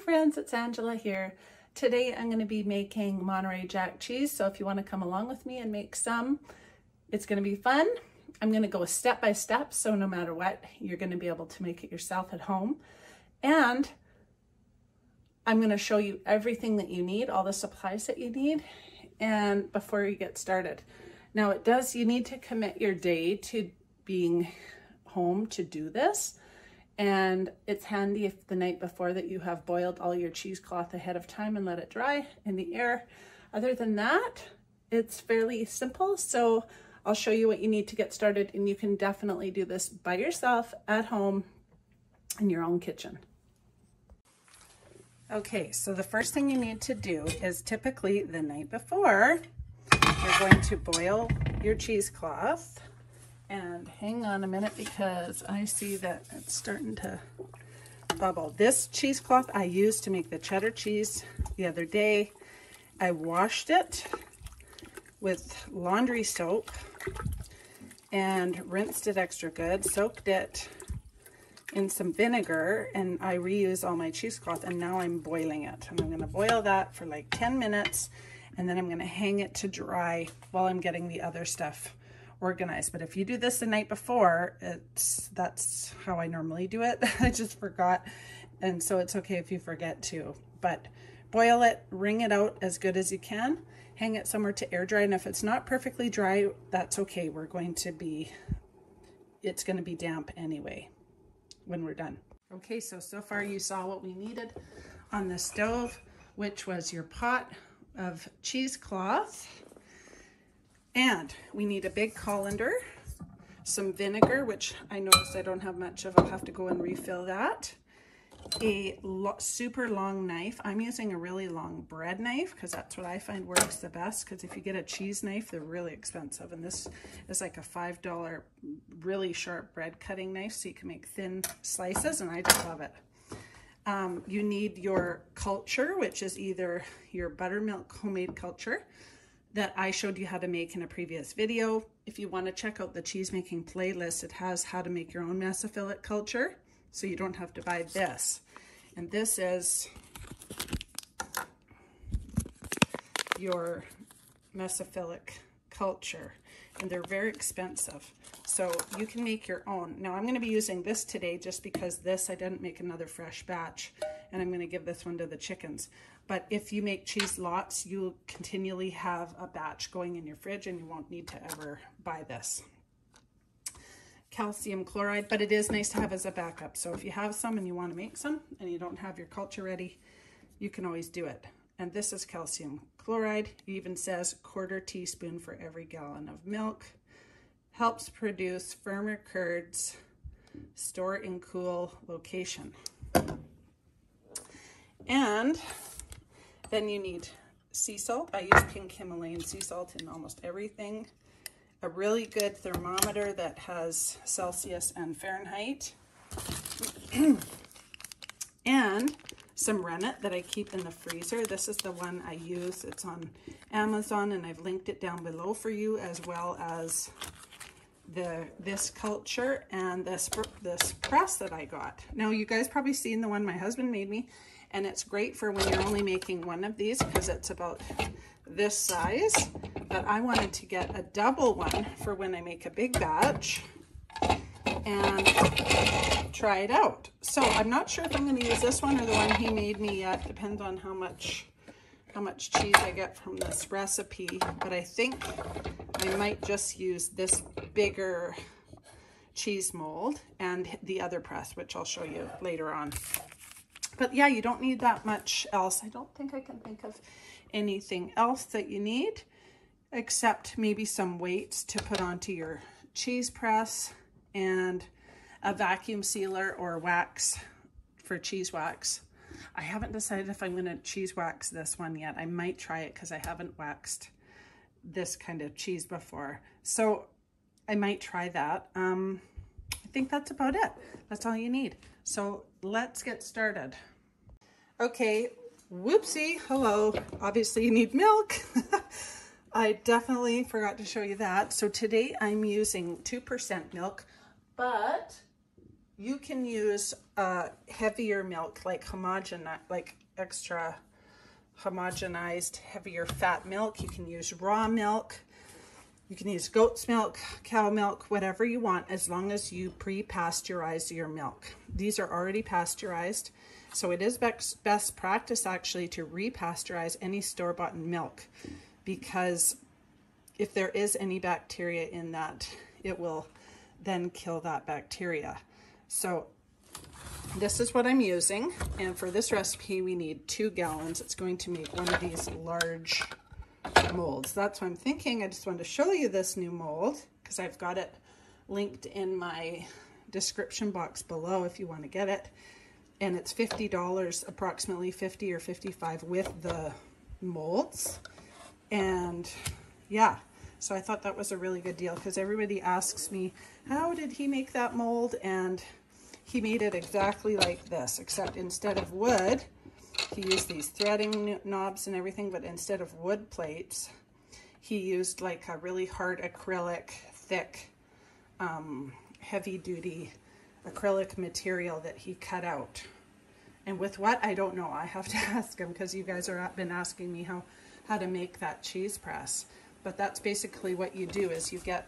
friends, it's Angela here. Today I'm going to be making Monterey Jack cheese, so if you want to come along with me and make some, it's going to be fun. I'm going to go step by step, so no matter what, you're going to be able to make it yourself at home. And I'm going to show you everything that you need, all the supplies that you need, and before you get started. Now you need to commit your day to being home to do this. And it's handy if the night before that you have boiled all your cheesecloth ahead of time and let it dry in the air. Other than that, it's fairly simple. So I'll show you what you need to get started, and you can definitely do this by yourself at home in your own kitchen. Okay, so the first thing you need to do is typically the night before, you're going to boil your cheesecloth. And hang on a minute because I see that it's starting to bubble. This cheesecloth I used to make the cheddar cheese the other day. I washed it with laundry soap and rinsed it extra good, soaked it in some vinegar, and I reuse all my cheesecloth, and now I'm boiling it. And I'm going to boil that for like 10 minutes, and then I'm going to hang it to dry while I'm getting the other stuff organized. But if you do this the night before, that's how I normally do it. I just forgot, and so it's okay if you forget to. But boil it, wring it out as good as you can, hang it somewhere to air dry, and if it's not perfectly dry, that's okay. It's going to be damp anyway when we're done. Okay, so far you saw what we needed on the stove, which was your pot of cheesecloth. And we need a big colander, some vinegar, which I noticed I don't have much of. I'll have to go and refill that. A super long knife. I'm using a really long bread knife because that's what I find works the best, because if you get a cheese knife, they're really expensive. And this is like a $5 really sharp bread cutting knife, so you can make thin slices, and I just love it. You need your culture, which is either your buttermilk homemade culture that I showed you how to make in a previous video. If you want to check out the cheese making playlist, it has how to make your own mesophilic culture, so you don't have to buy this. And this is your mesophilic culture, and they're very expensive, so you can make your own. Now I'm going to be using this today just because I didn't make another fresh batch, and I'm going to give this one to the chickens. But if you make cheese lots, you'll continually have a batch going in your fridge, and you won't need to ever buy this. Calcium chloride, but it is nice to have as a backup. So if you have some and you want to make some and you don't have your culture ready, you can always do it. And this is calcium chloride. It even says 1/4 teaspoon for every gallon of milk. Helps produce firmer curds. Store in cool location. And then you need sea salt. I use pink Himalayan sea salt in almost everything. A really good thermometer that has Celsius and Fahrenheit. And some rennet that I keep in the freezer. This is the one I use. It's on Amazon, and I've linked it down below for you, as well as this culture and this press that I got. Now you guys probably seen the one my husband made me, and it's great for when you're only making one of these because it's about this size. But I wanted to get a double one for when I make a big batch and try it out. So I'm not sure if I'm going to use this one or the one he made me yet. Depends on how much cheese I get from this recipe. But I think I might just use this bigger cheese mold and the other press, which I'll show you later on. But yeah, you don't need that much else. I don't think I can think of anything else that you need, except maybe some weights to put onto your cheese press and a vacuum sealer or wax for cheese wax. I haven't decided if I'm going to cheese wax this one yet. I might try it because I haven't waxed this kind of cheese before. So I might try that. I think that's about it. That's all you need. So let's get started. Okay, whoopsie, hello. Obviously you need milk. I definitely forgot to show you that. So today I'm using 2% milk, but You can use heavier milk, like extra homogenized, heavier fat milk. You can use raw milk. You can use goat's milk, cow milk, whatever you want, as long as you pre-pasteurize your milk. These are already pasteurized, so it is best practice actually to repasteurize any store-bought milk, because if there is any bacteria in that, it will then kill that bacteria. So this is what I'm using, and for this recipe we need 2 gallons. It's going to make one of these large molds. That's what I'm thinking. I just wanted to show you this new mold because I've got it linked in my description box below if you want to get it, and it's $50, approximately 50 or 55 with the molds. And yeah, so I thought that was a really good deal because everybody asks me, how did he make that mold? And he made it exactly like this, except instead of wood, he used these threading knobs and everything, but instead of wood plates, he used like a really hard acrylic, thick, heavy-duty acrylic material that he cut out. And with what, I don't know. I have to ask him because you guys have been asking me how to make that cheese press. But that's basically what you do, is you get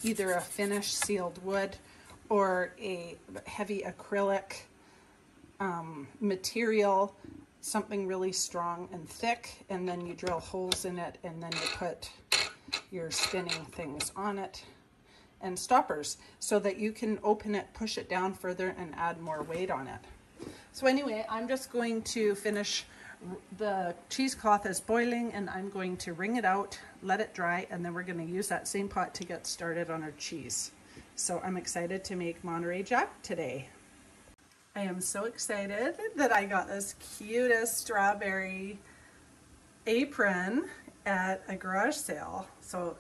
either a finished sealed wood or a heavy acrylic material, something really strong and thick, and then you drill holes in it, and then you put your spinning things on it and stoppers so that you can open it, push it down further, and add more weight on it. So anyway, I'm just going to finish. The cheesecloth is boiling, and I'm going to wring it out, let it dry, and then we're going to use that same pot to get started on our cheese. So I'm excited to make Monterey Jack today. I am so excited that I got this cutest strawberry apron at a garage sale. So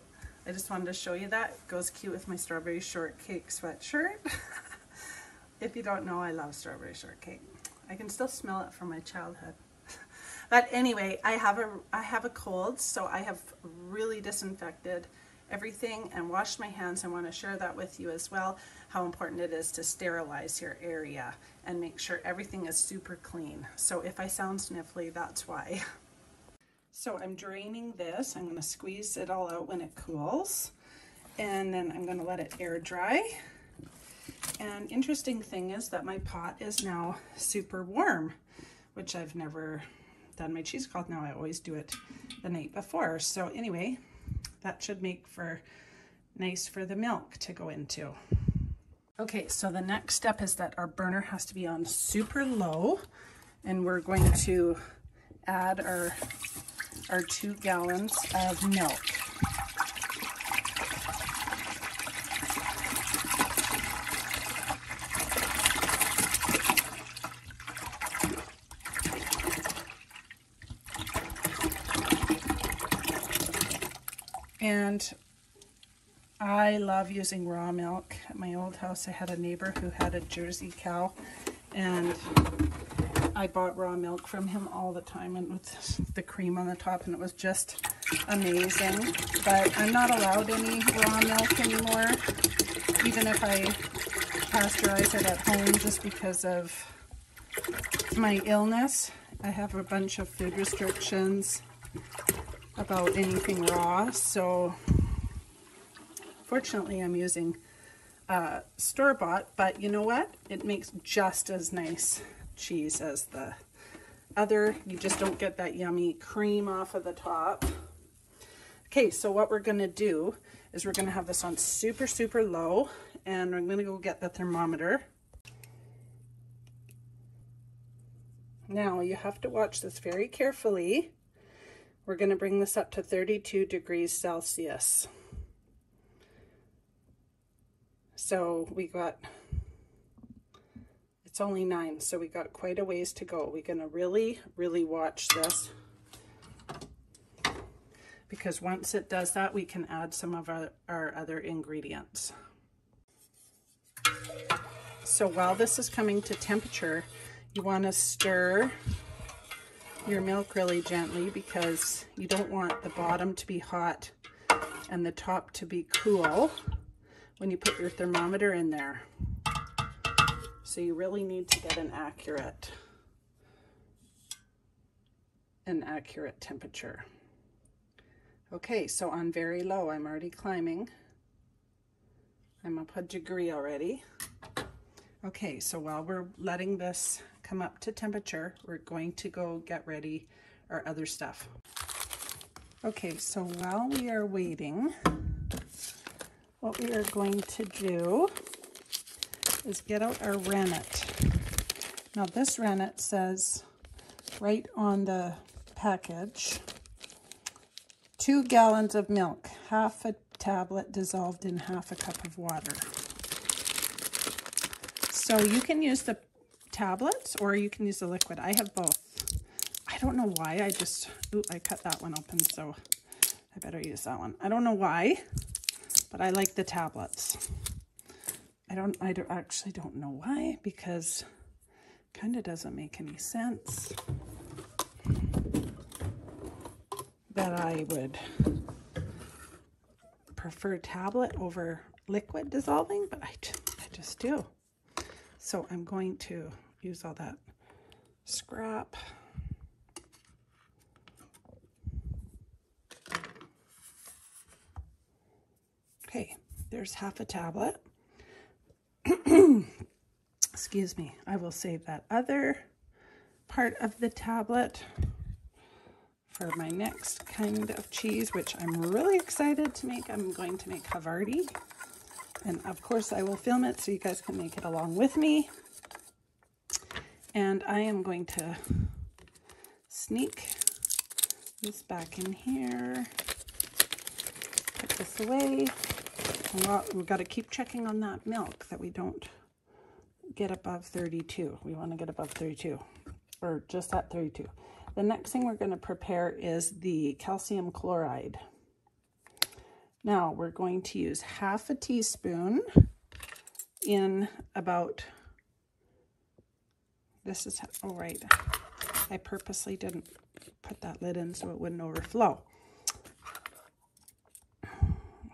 I just wanted to show you that. It goes cute with my strawberry shortcake sweatshirt. If you don't know, I love strawberry shortcake. I can still smell it from my childhood. But anyway, I have a cold, so I have really disinfected everything and washed my hands. I want to share that with you as well, how important it is to sterilize your area and make sure everything is super clean. So if I sound sniffly, that's why. So I'm draining this. I'm going to squeeze it all out when it cools, and then I'm going to let it air dry. And interesting thing is that my pot is now super warm, which I've never done my cheesecloth. Now I always do it the night before. So anyway, that should make for nice for the milk to go into. Okay, so the next step is that our burner has to be on super low, and we're going to add our 2 gallons of milk. And I love using raw milk. At my old house, I had a neighbor who had a Jersey cow, and I bought raw milk from him all the time, and with the cream on the top, and it was just amazing. But I'm not allowed any raw milk anymore, even if I pasteurize it at home, just because of my illness. I have a bunch of food restrictions about anything raw, so fortunately I'm using store-bought, but you know what? It makes just as nice cheese as the other. You just don't get that yummy cream off of the top. Okay, so what we're gonna do is we're gonna have this on super, super low, and I'm gonna go get the thermometer. Now you have to watch this very carefully. We're gonna bring this up to 32 degrees Celsius. So it's only 9, so we got quite a ways to go. We're gonna really, really watch this, because once it does that, we can add some of our other ingredients. So while this is coming to temperature, you wanna stir your milk really gently, because you don't want the bottom to be hot and the top to be cool when you put your thermometer in there. So you really need to get an accurate temperature. Okay, so on very low, I'm already climbing. I'm up a degree already. Okay, so while we're letting this come up to temperature, we're going to go get ready our other stuff. Okay, so while we are waiting, what we are going to do is get out our rennet. Now this rennet says right on the package, 2 gallons of milk, half a tablet dissolved in half a cup of water. So you can use the tablets or you can use the liquid. I have both. I don't know why, I cut that one open, so I better use that one. I don't know why, but I like the tablets. I actually don't know why, because it kind of doesn't make any sense that I would prefer tablet over liquid dissolving, but I just do. So I'm going to use all that scrap. Okay, there's half a tablet. Excuse me, I will save that other part of the tablet for my next kind of cheese, which I'm really excited to make. I'm going to make Havarti. And of course I will film it so you guys can make it along with me. And I am going to sneak this back in here. Put this away. We've got to keep checking on that milk that we don't get above 32. We want to get above 32, or just at 32. The next thing we're going to prepare is the calcium chloride. Now we're going to use half a teaspoon in about, this is, oh right, I purposely didn't put that lid in so it wouldn't overflow.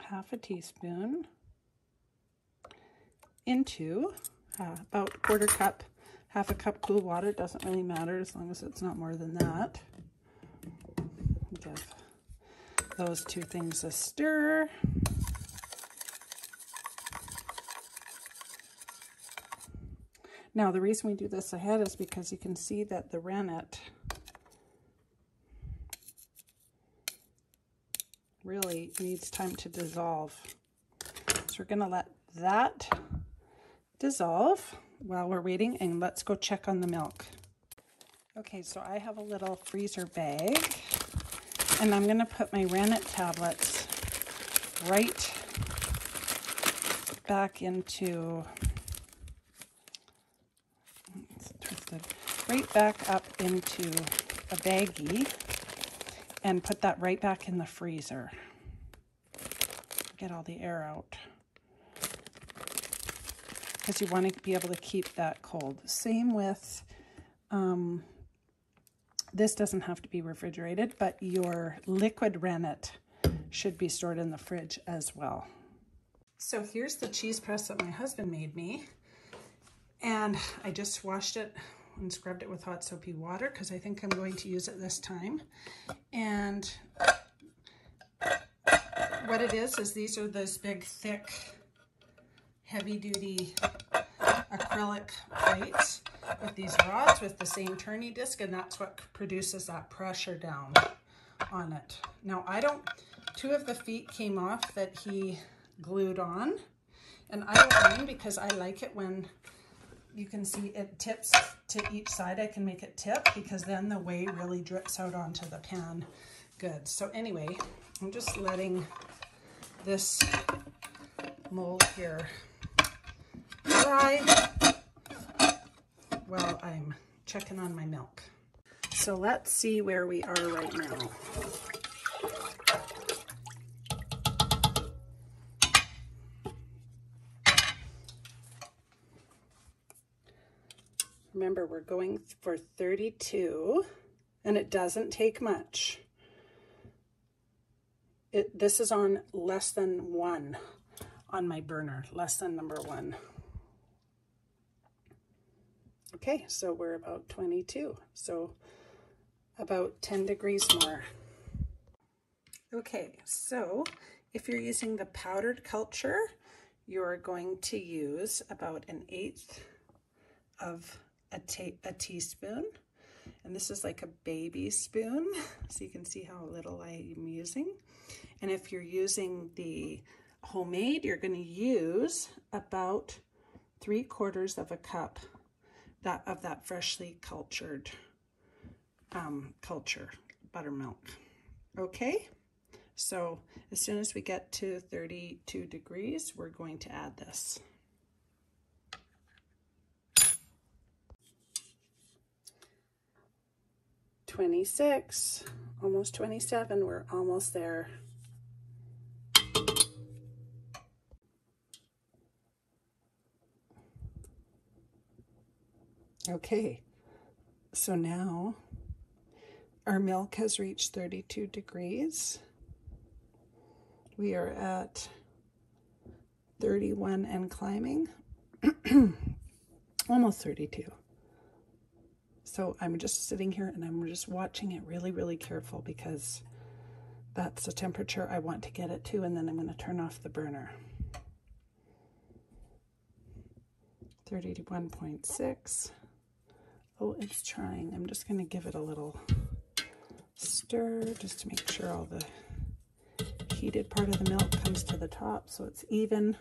Half a teaspoon into about a quarter cup, half a cup cool water. Doesn't really matter as long as it's not more than that. Give those two things a stir. Now the reason we do this ahead is because you can see that the rennet really needs time to dissolve. So we're going to let that dissolve while we're waiting, and let's go check on the milk. Okay, so I have a little freezer bag, and I'm going to put my rennet tablets right back into, it's twisted, right back up into a baggie, and put that right back in the freezer. Get all the air out, because you want to be able to keep that cold. Same with, this doesn't have to be refrigerated, but your liquid rennet should be stored in the fridge as well. So here's the cheese press that my husband made me, and I just washed it and scrubbed it with hot soapy water because I think I'm going to use it this time. And what it is these are those big, thick, heavy-duty acrylic plates with these rods with the same turning disc, and that's what produces that pressure down on it. Now two of the feet came off that he glued on, and I don't mind because I like it when you can see it tips to each side. I can make it tip because then the whey really drips out onto the pan good. So anyway, I'm just letting this mold here dry while I'm checking on my milk. So let's see where we are right now. Remember, we're going for 32, and it doesn't take much. This is on less than 1 on my burner, less than number 1. Okay, so we're about 22, so about 10 degrees more. Okay, so if you're using the powdered culture, you're going to use about 1/8 of a teaspoon. And this is like a baby spoon, so you can see how little I'm using. And if you're using the homemade, you're going to use about 3/4 of a cup of that freshly cultured buttermilk. Okay, so as soon as we get to 32 degrees, we're going to add this. "26, almost 27, we're almost there." Okay, so now our milk has reached 32 degrees. We are at 31 and climbing, almost 32. So I'm just sitting here and I'm just watching it really, really careful because that's the temperature I want to get it to, and then I'm going to turn off the burner. 31.6. Oh, it's trying. I'm just going to give it a little stir just to make sure all the heated part of the milk comes to the top so it's even.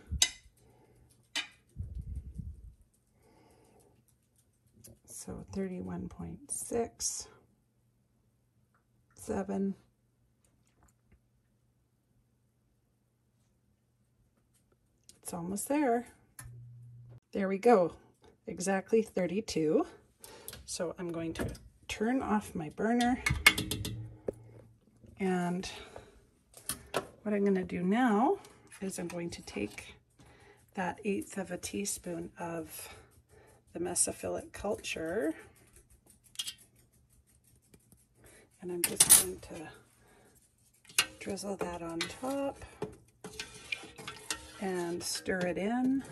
So 31.6, 7. It's almost there. There we go. Exactly 32. So I'm going to turn off my burner, and what I'm going to do now is I'm going to take that 1/8 of a teaspoon of the mesophilic culture, and I'm just going to drizzle that on top and stir it in.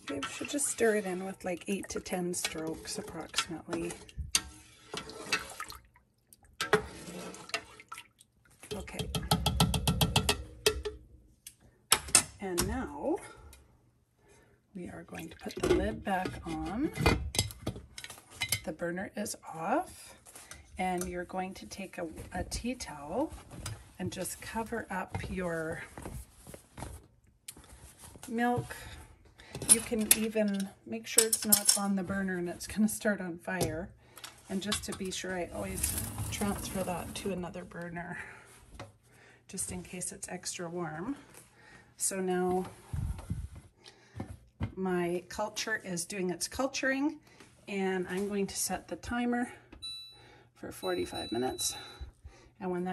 We should just stir it in with like 8 to 10 strokes approximately. Okay. And now we are going to put the lid back on. The burner is off, and you're going to take a tea towel and just cover up your milk. You can even make sure it's not on the burner and it's going to start on fire. And just to be sure, I always transfer that to another burner just in case it's extra warm. So now my culture is doing its culturing, and I'm going to set the timer for 45 minutes. And when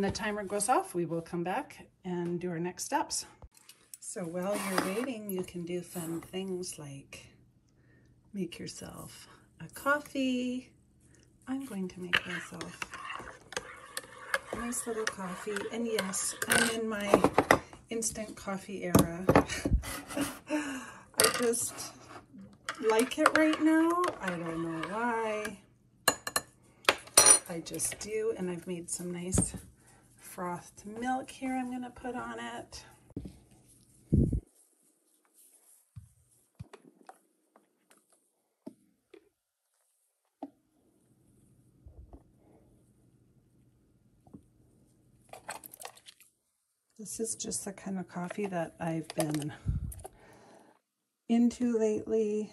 the timer goes off, we will come back and do our next steps. So while you're waiting, you can do fun things like make yourself a coffee. I'm going to make myself a nice little coffee. And yes, I'm in my instant coffee era. I just like it right now. I don't know why. I just do. And I've made some nice frothed milk here I'm going to put on it. This is just the kind of coffee that I've been into lately.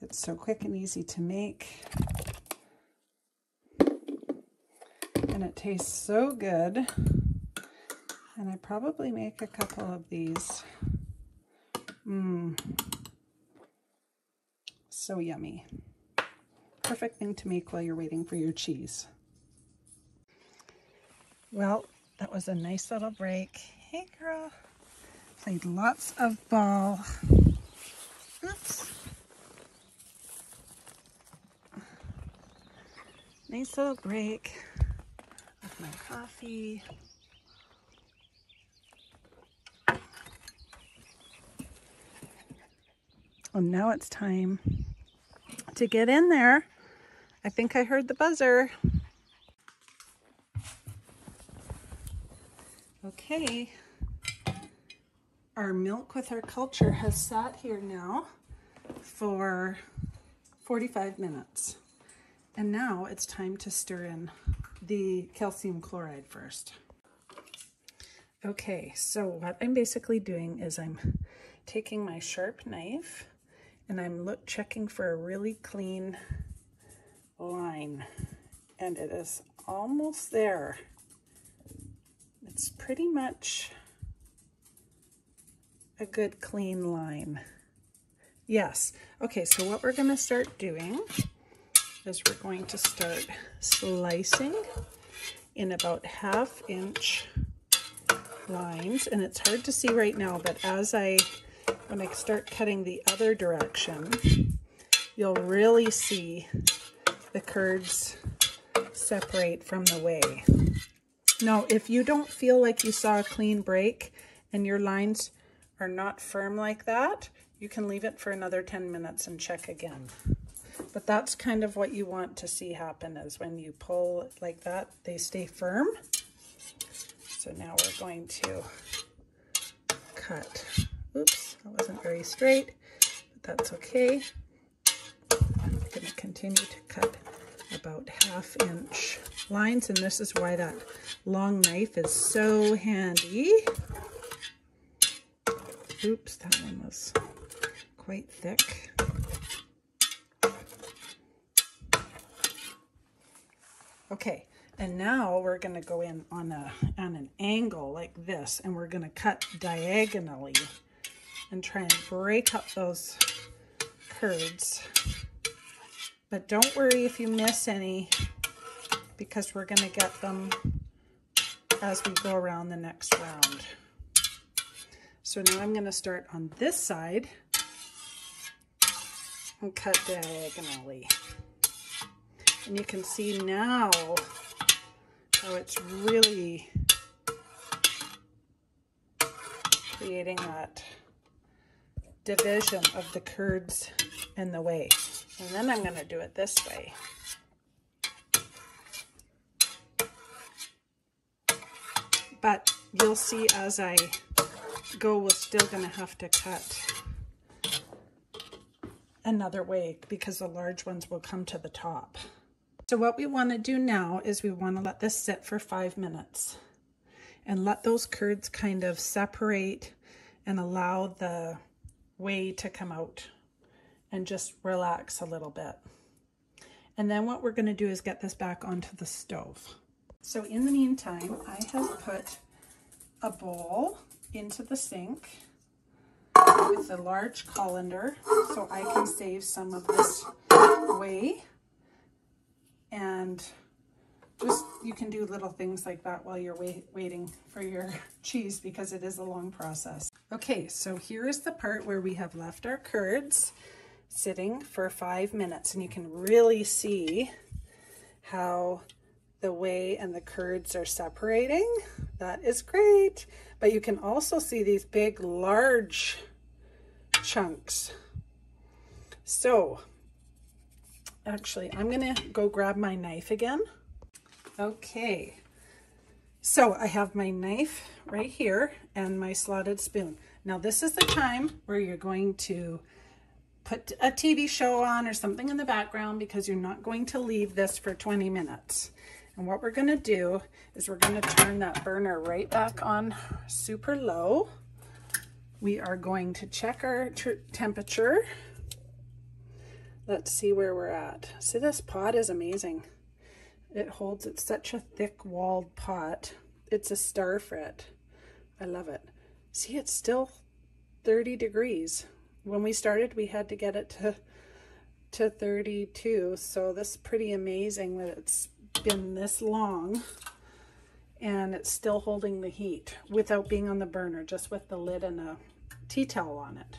It's so quick and easy to make. And it tastes so good. And I probably make a couple of these. So yummy. Perfect thing to make while you're waiting for your cheese. Well, that was a nice little break. Hey girl. Played lots of ball. Oops. Nice little break with my coffee. And now it's time to get in there. I think I heard the buzzer. Okay, our milk with our culture has sat here now for 45 minutes. And now it's time to stir in the calcium chloride first. Okay, so what I'm basically doing is I'm taking my sharp knife and I'm checking for a really clean line, and it is almost there. It's pretty much a good clean line. Yes. Okay, so what we're going to start doing is we're going to start slicing in about 1/2 inch lines, and it's hard to see right now, but when I start cutting the other direction, you'll really see the curds separate from the whey. Now, if you don't feel like you saw a clean break and your lines are not firm like that, you can leave it for another 10 minutes and check again. But that's kind of what you want to see happen, is when you pull it like that, they stay firm. So now we're going to cut. Oops, that wasn't very straight, but that's okay. I'm going to continue to cut about 1/2 inch lines, and this is why that long knife is so handy. Oops, that one was quite thick. Okay, and now we're going to go in on an angle like this, and we're going to cut diagonally and try and break up those curds. But don't worry if you miss any, because we're going to get them as we go around the next round. So now I'm going to start on this side and cut diagonally. And you can see now how it's really creating that division of the curds and the whey. And then I'm going to do it this way. But you'll see as I go, we're still going to have to cut another way because the large ones will come to the top. So what we want to do now is we want to let this sit for 5 minutes and let those curds kind of separate and allow the whey to come out and just relax a little bit. And then what we're going to do is get this back onto the stove. So in the meantime, I have put a bowl into the sink with a large colander so I can save some of this whey. And just, you can do little things like that while you're waiting for your cheese, because it is a long process. Okay, so here is the part where we have left our curds sitting for 5 minutes, and you can really see how the whey and the curds are separating. That is great. But you can also see these big, large chunks. So actually, I'm going to go grab my knife again. Okay, so I have my knife right here and my slotted spoon. Now this is the time where you're going to put a TV show on or something in the background, because you're not going to leave this for 20 minutes. And what we're going to do is we're going to turn that burner right back on super low. We are going to check our temperature. Let's see where we're at. See, this pot is amazing. It's such a thick walled pot. It's a star frit. I love it. See, it's still 30 degrees. When we started, we had to get it to 32. So this is pretty amazing that it's been this long and it's still holding the heat without being on the burner, just with the lid and a tea towel on it.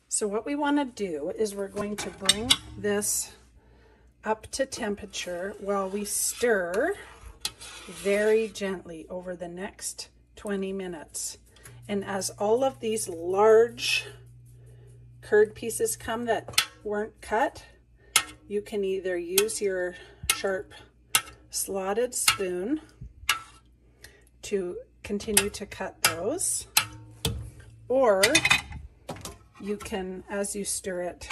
So what we want to do is we're going to bring this up to temperature while we stir very gently over the next 20 minutes. And as all of these large curd pieces come that weren't cut, you can either use your sharp slotted spoon to continue to cut those, or you can, as you stir it,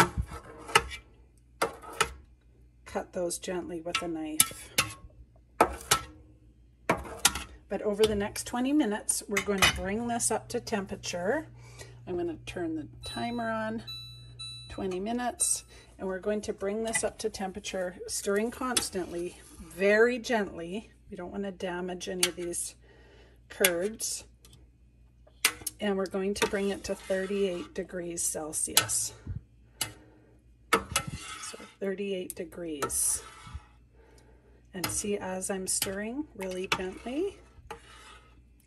cut those gently with a knife. But over the next 20 minutes, we're going to bring this up to temperature. I'm going to turn the timer on, 20 minutes, and we're going to bring this up to temperature, stirring constantly, very gently. We don't want to damage any of these curds. And we're going to bring it to 38 degrees Celsius. So 38 degrees. And see, as I'm stirring really gently,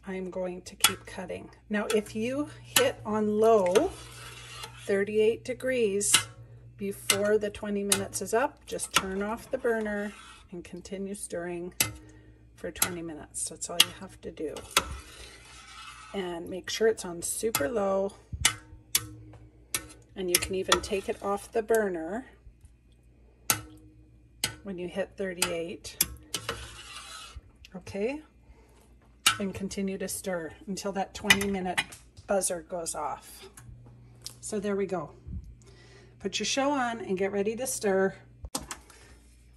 I'm going to keep cutting. Now, if you hit on low, 38 degrees, before the 20 minutes is up, just turn off the burner and continue stirring for 20 minutes. That's all you have to do. And make sure it's on super low. And you can even take it off the burner when you hit 38. Okay? And continue to stir until that 20-minute buzzer goes off. So there we go. Put your show on and get ready to stir.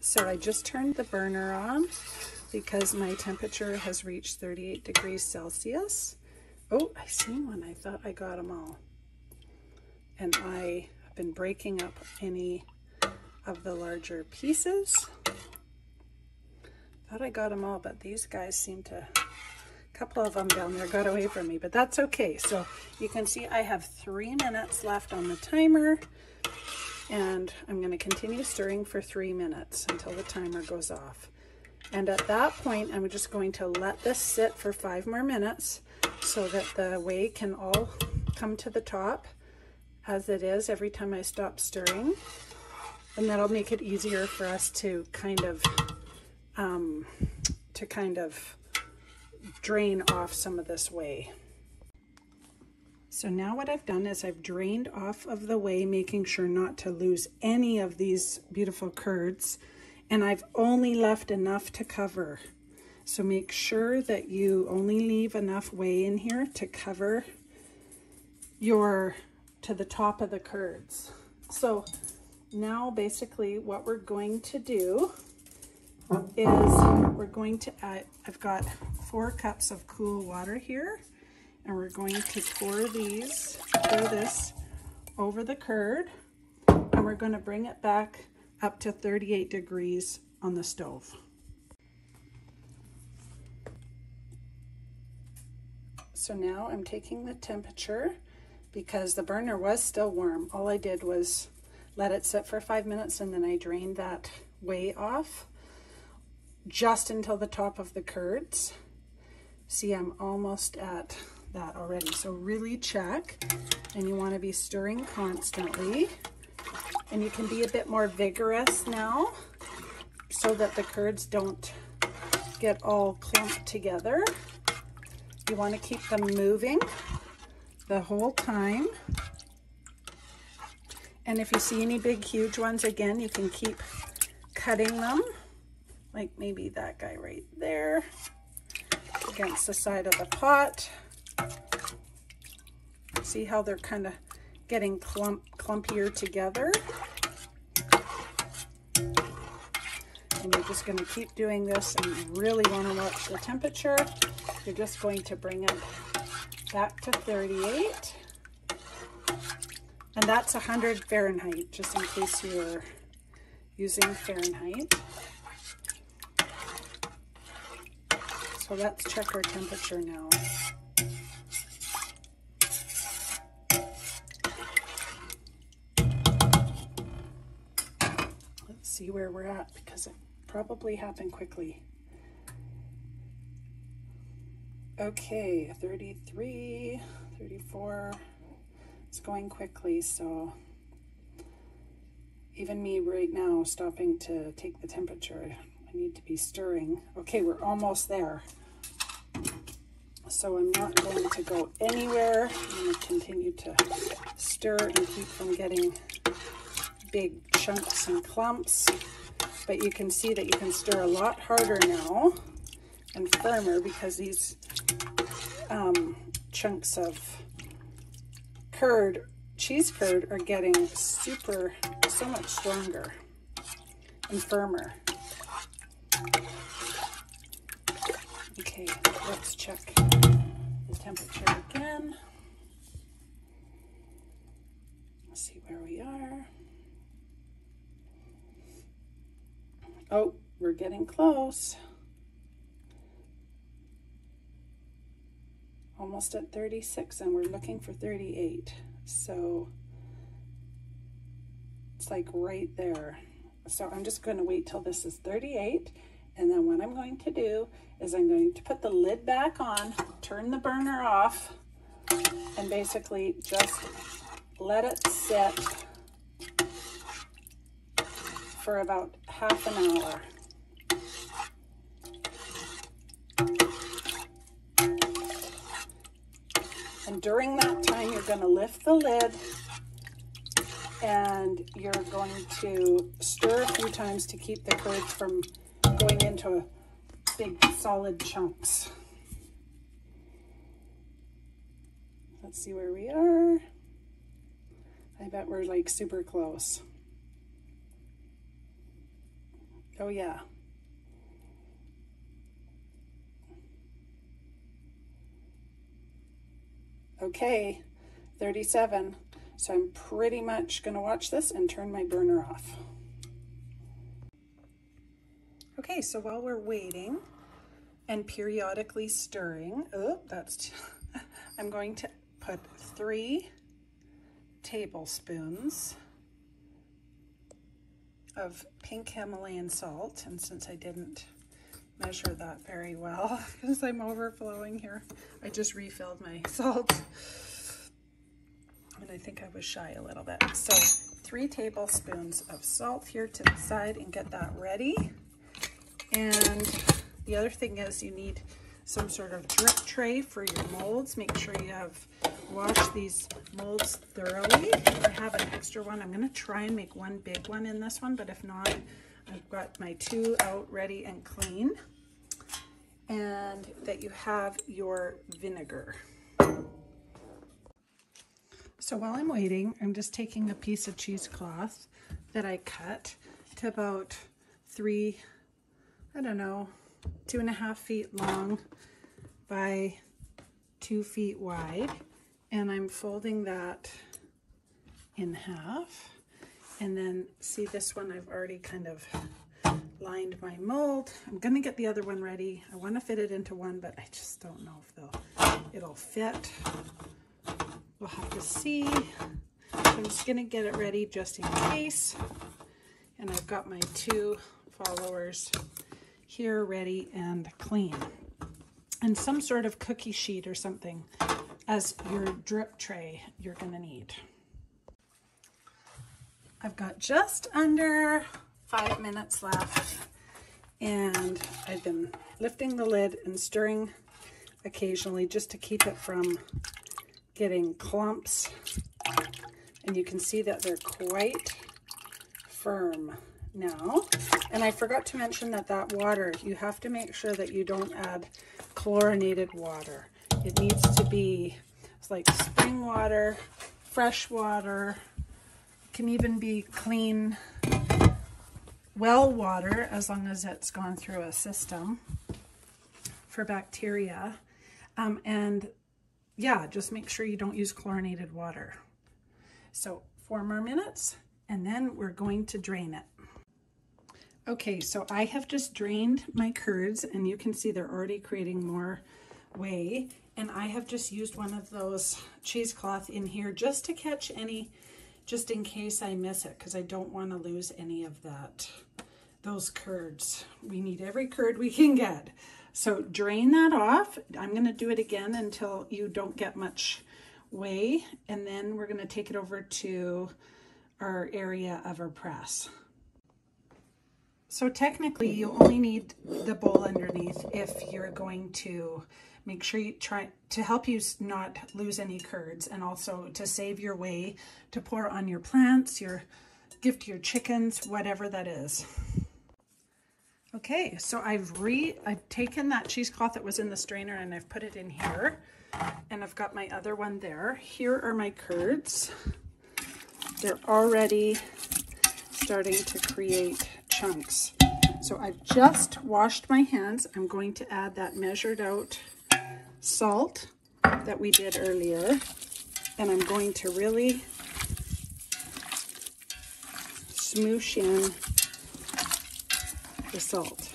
So I just turned the burner on because my temperature has reached 38 degrees Celsius. Oh, I seen one. I thought I got them all. And I have been breaking up any of the larger pieces. Thought I got them all, but these guys seem to, a couple of them down there got away from me, but that's okay. So you can see I have 3 minutes left on the timer, and I'm going to continue stirring for 3 minutes until the timer goes off. And at that point, I'm just going to let this sit for 5 more minutes so that the whey can all come to the top as it is every time I stop stirring. And that'll make it easier for us to kind of drain off some of this whey. So now what I've done is I've drained off of the whey, making sure not to lose any of these beautiful curds. And I've only left enough to cover. So make sure that you only leave enough whey in here to cover to the top of the curds. So now basically what we're going to do is we're going to add, I've got 4 cups of cool water here, and we're going to pour this over the curd, and we're going to bring it back up to 38 degrees on the stove. So now I'm taking the temperature because the burner was still warm. All I did was let it sit for 5 minutes, and then I drained that whey off just until the top of the curds. See, I'm almost at that already. So really check, and you want to be stirring constantly. And you can be a bit more vigorous now so that the curds don't get all clumped together. You want to keep them moving the whole time. And if you see any big, huge ones, again, you can keep cutting them, like maybe that guy right there against the side of the pot. See how they're kind of getting clumpier together. And you're just going to keep doing this, and you really want to watch the temperature. You're just going to bring it back to 38. And that's 100 Fahrenheit, just in case you're using Fahrenheit. So let's check our temperature now. Let's see where we're at, because it probably happened quickly. Okay, 33, 34. It's going quickly, so Even me right now stopping to take the temperature, I need to be stirring. Okay, we're almost there. So I'm not going to go anywhere. I'm going to continue to stir and keep from getting big chunks and clumps. But you can see that you can stir a lot harder now and firmer because these chunks of cheese curd are getting so much stronger and firmer. Okay, let's check the temperature again. Let's see where we are. Oh, we're getting close. Almost at 36, and we're looking for 38. So it's like right there. So I'm just going to wait till this is 38. And then what I'm going to do is I'm going to put the lid back on, turn the burner off, and basically just let it sit for about half an hour. And during that time, you're going to lift the lid and you're going to stir a few times to keep the curd from going into big solid chunks. Let's see where we are. I bet we're like super close. Oh yeah. Okay, 37. So I'm pretty much going to watch this and turn my burner off. Okay, so while we're waiting and periodically stirring, I'm going to put 3 tablespoons of pink Himalayan salt. And since I didn't measure that very well because I'm overflowing here, I just refilled my salt. And I think I was shy a little bit. So 3 tablespoons of salt here to the side and get that ready. And the other thing is you need some sort of drip tray for your molds. Make sure you have washed these molds thoroughly. I have an extra one. I'm going to try and make one big one in this one, but if not, I've got my 2 out ready and clean. And that you have your vinegar. So while I'm waiting, I'm just taking a piece of cheesecloth that I cut to about 2.5 feet long by 2 feet wide. And I'm folding that in half. And then see this one, I've already kind of lined my mold. I'm gonna get the other one ready. I wanna fit it into one, but I just don't know if it'll fit. We'll have to see. So I'm just gonna get it ready just in case. And I've got my 2 followers here ready and clean. And some sort of cookie sheet or something as your drip tray you're gonna need. I've got just under 5 minutes left, and I've been lifting the lid and stirring occasionally just to keep it from getting clumps. And you can see that they're quite firm now. And I forgot to mention that water, you have to make sure that you don't add chlorinated water. It needs to be like spring water, fresh water. It can even be clean well water as long as it's gone through a system for bacteria. And yeah, just make sure you don't use chlorinated water. So 4 more minutes and then we're going to drain it. Okay, so I have just drained my curds and you can see they're already creating more whey. And I have just used one of those cheesecloth in here just to catch any, just in case I miss it, because I don't want to lose any of those curds. We need every curd we can get. So drain that off. I'm going to do it again until you don't get much whey. And then we're going to take it over to our area of our press. So technically you only need the bowl underneath if you're going to make sure you try to help you not lose any curds, and also to save your way to pour on your plants, give to your chickens, whatever that is. Okay, so I've taken that cheesecloth that was in the strainer and I've put it in here, and I've got my other one there. Here are my curds. They're already starting to create chunks. So I've just washed my hands. I'm going to add that measured out salt that we did earlier, and I'm going to really smoosh in the salt.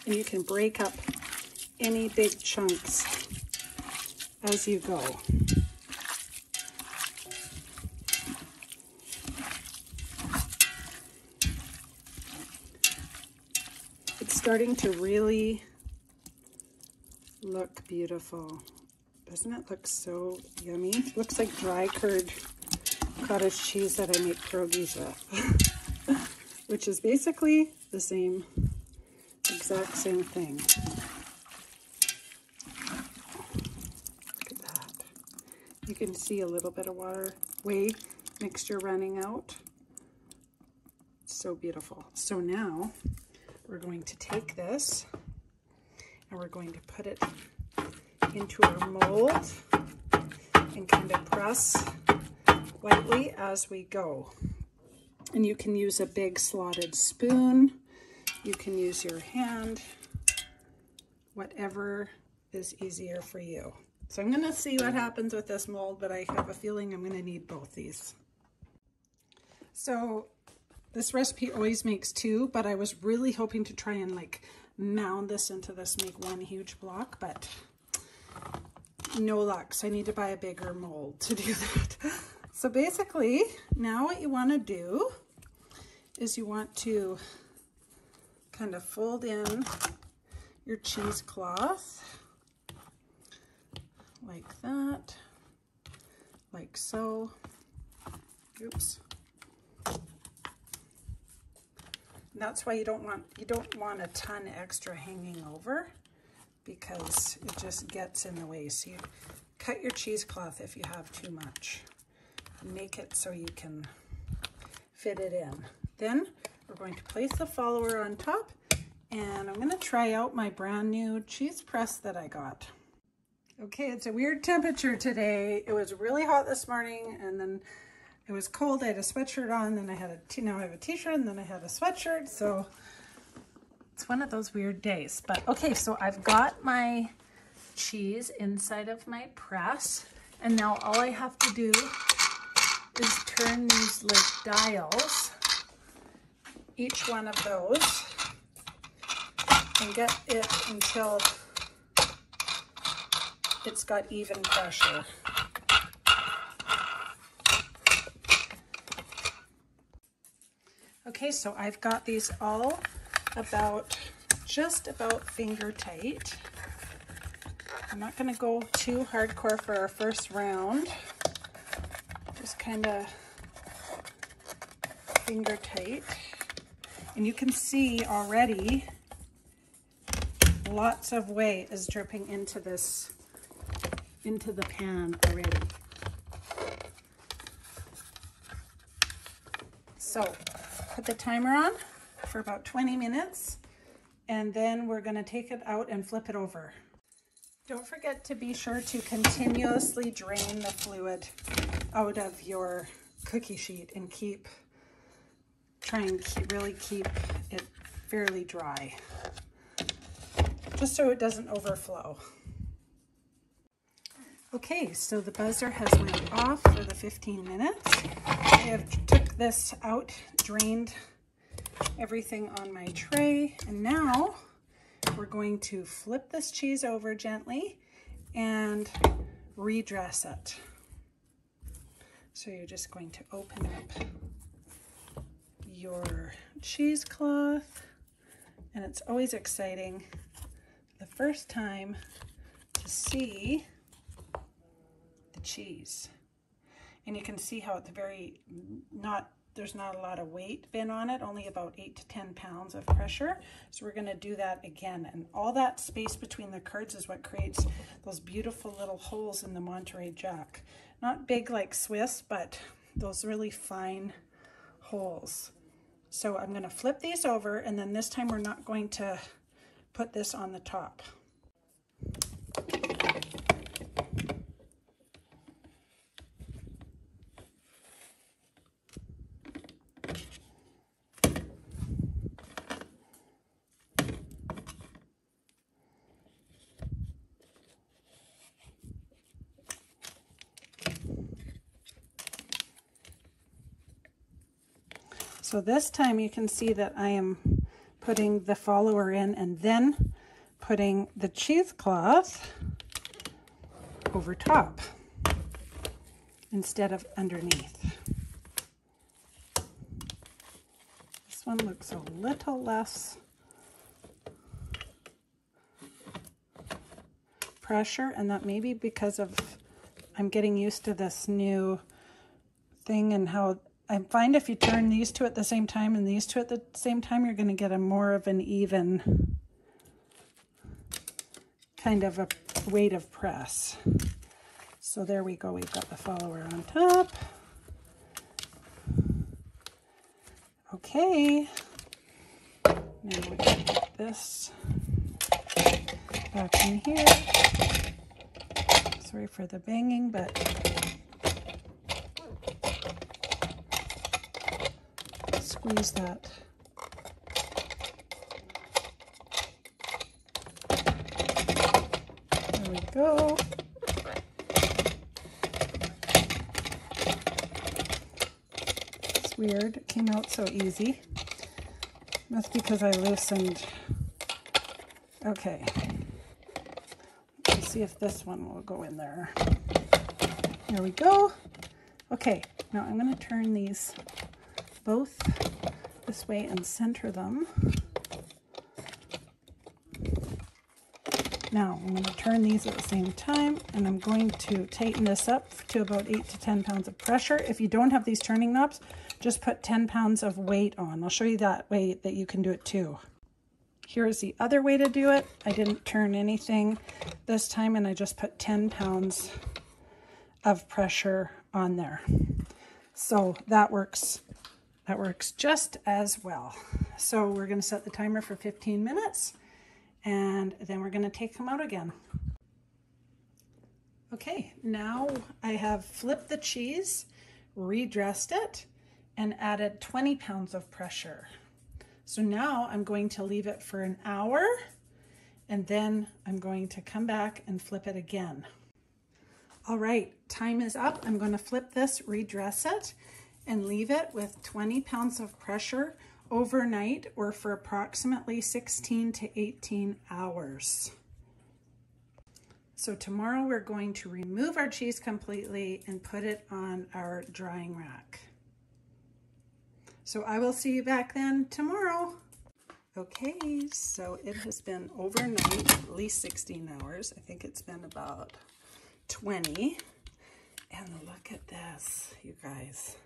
And you can break up any big chunks as you go. It's starting to really look beautiful. Doesn't it look so yummy? It looks like dry curd cottage cheese that I make pierogies with, which is basically the same, exact same thing. Look at that. You can see a little bit of whey mixture running out. It's so beautiful. So now we're going to take this and we're going to put it into our mold and kind of press lightly as we go. And you can use a big slotted spoon, you can use your hand, whatever is easier for you. So I'm going to see what happens with this mold, but I have a feeling I'm going to need both these. So this recipe always makes two, but I was really hoping to try and like mound this into this, make one huge block, but no luck. So I need to buy a bigger mold to do that. So basically, now what you want to do is you want to kind of fold in your cheesecloth like that, like so. Oops. That's why you don't want a ton extra hanging over, because it just gets in the way. So you cut your cheesecloth if you have too much. Make it so you can fit it in. Then we're going to place the follower on top, and I'm going to try out my brand new cheese press that I got. Okay, it's a weird temperature today. It was really hot this morning, and then it was cold. I had a sweatshirt on, then I had now I have a t-shirt, and then I had a sweatshirt. So it's one of those weird days. But okay, so I've got my cheese inside of my press, and now all I have to do is turn these like dials, each one of those, and get it until it's got even pressure. Okay, so I've got these all just about finger tight. I'm not going to go too hardcore for our first round. Just kind of finger tight. And you can see already lots of whey is dripping into the pan already. So put the timer on for about 20 minutes, and then we're going to take it out and flip it over. Don't forget to be sure to continuously drain the fluid out of your cookie sheet and really keep it fairly dry, just so it doesn't overflow. Okay, so the buzzer has went off for the 15 minutes. I have took this out, drained everything on my tray, and now we're going to flip this cheese over gently and redress it. So you're just going to open up your cheesecloth, and it's always exciting the first time to see cheese. And you can see how it's there's not a lot of weight been on it, only about 8 to 10 pounds of pressure. So we're gonna do that again. And all that space between the curds is what creates those beautiful little holes in the Monterey Jack. Not big like Swiss, but those really fine holes. So I'm gonna flip these over, and then this time we're not going to put this on the top. So this time you can see that I am putting the follower in and then putting the cheesecloth over top instead of underneath. This one looks a little less pressure, and that may be because of I'm getting used to this new thing and how I find if you turn these two at the same time and these two at the same time, you're going to get a more of an even kind of a weight of press. So there we go. We've got the follower on top. Okay. Now we put this back in here. Sorry for the banging, but squeeze that. There we go. It's weird. It came out so easy. That's because I loosened. Okay. Let's see if this one will go in there. There we go. Okay, now I'm going to turn these both this way and center them. Now I'm going to turn these at the same time, and I'm going to tighten this up to about 8 to 10 pounds of pressure. If you don't have these turning knobs, just put 10 pounds of weight on. I'll show you that way that you can do it too. Here's the other way to do it. I didn't turn anything this time, and I just put 10 pounds of pressure on there. So that works. That works just as well. So we're going to set the timer for 15 minutes, and then we're going to take them out again. Okay, now I have flipped the cheese, redressed it, and added 20 pounds of pressure. So now I'm going to leave it for an hour, and then I'm going to come back and flip it again. All right, time is up. I'm going to flip this, redress it, and leave it with 20 pounds of pressure overnight or for approximately 16 to 18 hours. So tomorrow we're going to remove our cheese completely and put it on our drying rack. So I will see you back then tomorrow. Okay, so it has been overnight, at least 16 hours. I think it's been about 20. And look at this, you guys.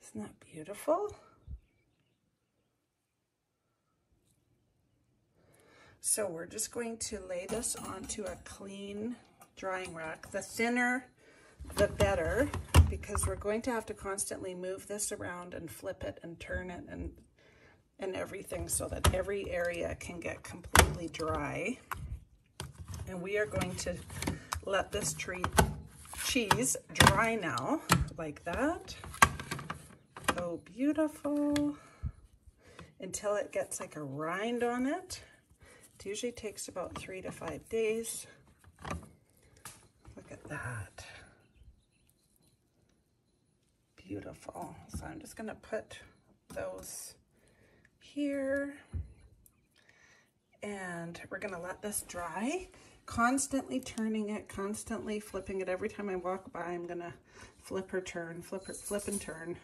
Isn't that beautiful? So we're just going to lay this onto a clean drying rack. The thinner, the better, because we're going to have to constantly move this around and flip it and turn it and everything so that every area can get completely dry. And we are going to let this cheese dry now, like that. Oh, beautiful. Until it gets like a rind on it. It usually takes about 3 to 5 days. Look at that. Beautiful. So I'm just going to put those here. And we're going to let this dry. Constantly turning it, constantly flipping it. Every time I walk by, I'm going to flip or turn, flip and turn.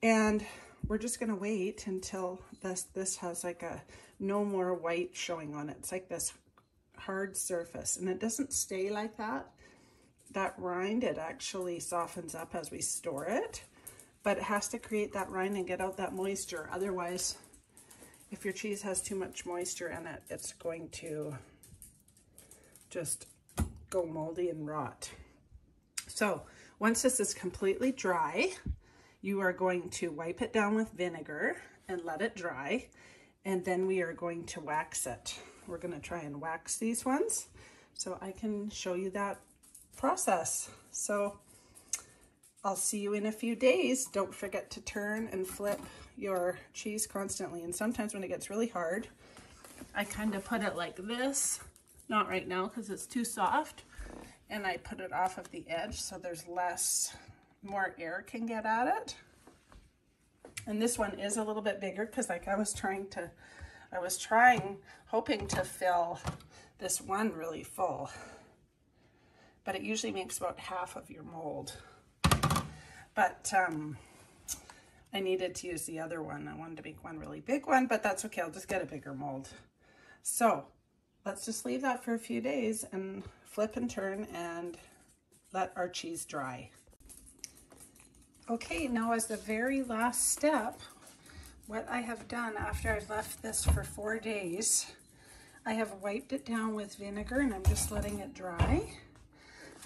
And we're just going to wait until this has like a no more white showing on it. It's like this hard surface, and it doesn't stay like that. that rind, it actually softens up as we store it, but it has to create that rind and get out that moisture. Otherwise, if your cheese has too much moisture in it, it's going to just go moldy and rot. So once this is completely dry, you are going to wipe it down with vinegar and let it dry, and then we are going to wax it. We're going to try and wax these ones so I can show you that process. So I'll see you in a few days. Don't forget to turn and flip your cheese constantly, and sometimes when it gets really hard, I kind of put it like this. Not right now because it's too soft, and I put it off of the edge so there's more air can get at it. And this one is a little bit bigger because like I was hoping to fill this one really full, but it usually makes about half of your mold. But I needed to use the other one. I wanted to make one really big one, but that's okay. I'll just get a bigger mold. So let's just leave that for a few days and flip and turn and let our cheese dry. Okay, now as the very last step, what I have done after I've left this for 4 days, I have wiped it down with vinegar and I'm just letting it dry.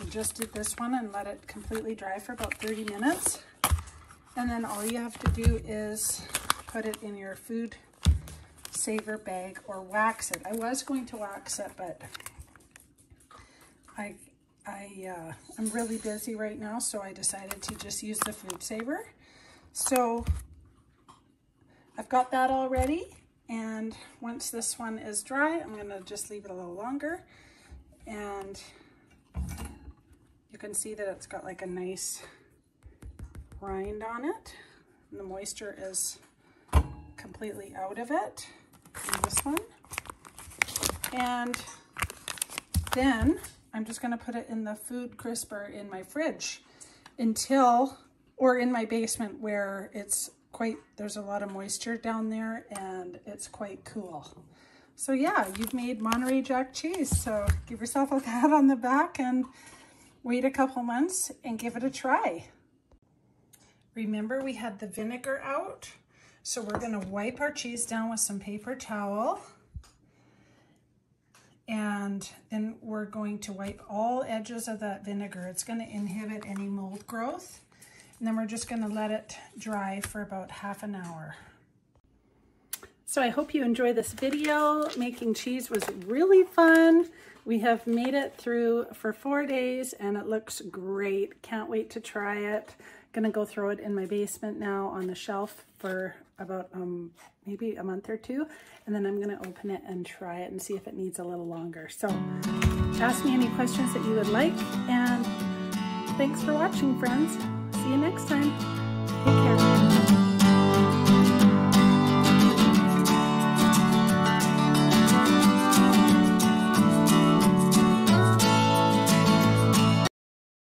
I just did this one and let it completely dry for about 30 minutes. And then all you have to do is put it in your food saver bag or wax it. I was going to wax it, but I'm really busy right now, so I decided to just use the food saver. So I've got that all ready, and once this one is dry, I'm gonna just leave it a little longer, and you can see that it's got like a nice rind on it, and the moisture is completely out of it in this one. And then I'm just going to put it in the food crisper in my fridge or in my basement where there's a lot of moisture down there and it's quite cool. So yeah, you've made Monterey Jack cheese. So give yourself a pat on the back and wait a couple months and give it a try. Remember, we had the vinegar out, so we're going to wipe our cheese down with some paper towel, and then we're going to wipe all edges of that vinegar. It's going to inhibit any mold growth, and then we're just going to let it dry for about half an hour. So I hope you enjoy this video. Making cheese was really fun. We have made it through for 4 days and it looks great. Can't wait to try it. Gonna go throw it in my basement now on the shelf for about maybe a month or two, and then I'm gonna open it and try it and see if it needs a little longer. So ask me any questions that you would like, and thanks for watching, friends. See you next time. Take care.